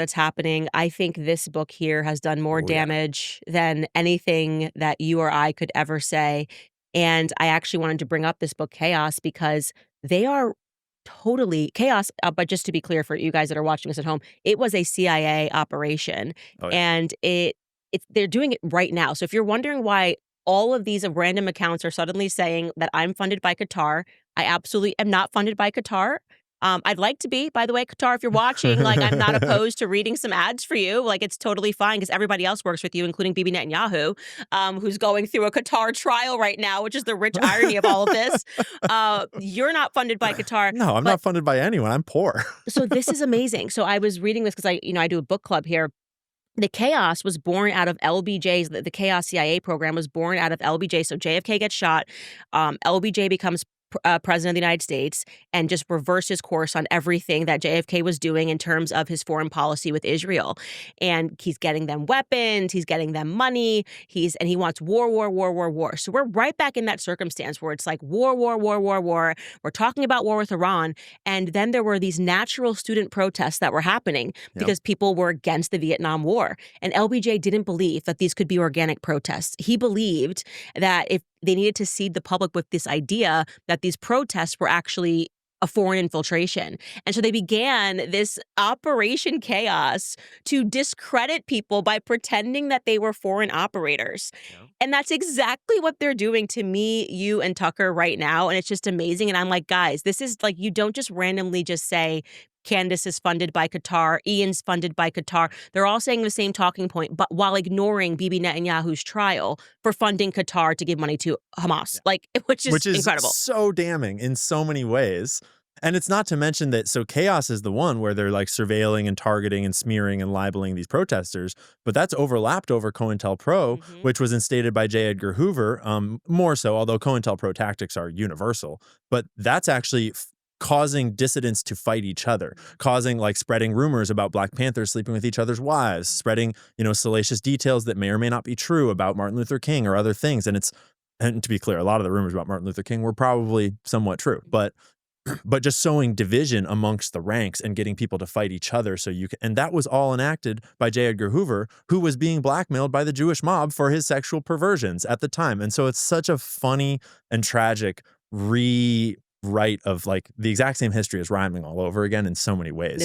that's happening. I think this book here has done more Oh, yeah. damage than anything that you or I could ever say. And I actually wanted to bring up this book, Chaos, because they are totally chaos. But just to be clear for you guys that are watching us at home, it was a CIA operation, Oh, yeah. and they're doing it right now. So if you're wondering why all of these random accounts are suddenly saying that I'm funded by Qatar, I absolutely am not funded by Qatar. I'd like to be, by the way, Qatar, if you're watching, like, I'm not opposed to reading some ads for you. Like, it's totally fine because everybody else works with you, including Bibi Netanyahu, who's going through a Qatar trial right now, which is the rich irony of all of this. You're not funded by Qatar, No, I'm but not funded by anyone. I'm poor. so this is amazing. So I was reading this because I do a book club here. The chaos was born out of LBJ's. The Chaos CIA program was born out of LBJ. So JFK gets shot. LBJ becomes president of the United States and just reverses course on everything that JFK was doing in terms of his foreign policy with Israel. And he's getting them weapons, he's getting them money, and he wants war, war, war, war, war. So we're right back in that circumstance where it's like war, war, war, war, war. We're talking about war with Iran. And then there were these natural student protests that were happening because people were against the Vietnam War. And LBJ didn't believe that these could be organic protests. He believed that if they needed to seed the public with this idea that these protests were actually a foreign infiltration. And so they began this Operation Chaos to discredit people by pretending that they were foreign operators. Yeah. And that's exactly what they're doing to me, you, and Tucker right now. And it's just amazing. And I'm like, guys, this is like, you don't just randomly just say, Candace is funded by Qatar, Ian's funded by Qatar. They're all saying the same talking point, but while ignoring Bibi Netanyahu's trial for funding Qatar to give money to Hamas, like, which is incredible. So damning in so many ways. And it's not to mention that, so Chaos is the one where they're like surveilling and targeting and smearing and libeling these protesters, but that's overlapped over COINTELPRO, which was instated by J. Edgar Hoover, more so, although COINTELPRO tactics are universal. But that's actually causing dissidents to fight each other, causing, like, spreading rumors about Black Panthers sleeping with each other's wives, spreading, salacious details that may or may not be true about Martin Luther King or other things. And to be clear, a lot of the rumors about Martin Luther King were probably somewhat true, but just sowing division amongst the ranks and getting people to fight each other. And that was all enacted by J. Edgar Hoover, who was being blackmailed by the Jewish mob for his sexual perversions at the time. And so it's such a funny and tragic rewrite of, like, the exact same history as rhyming all over again in so many ways.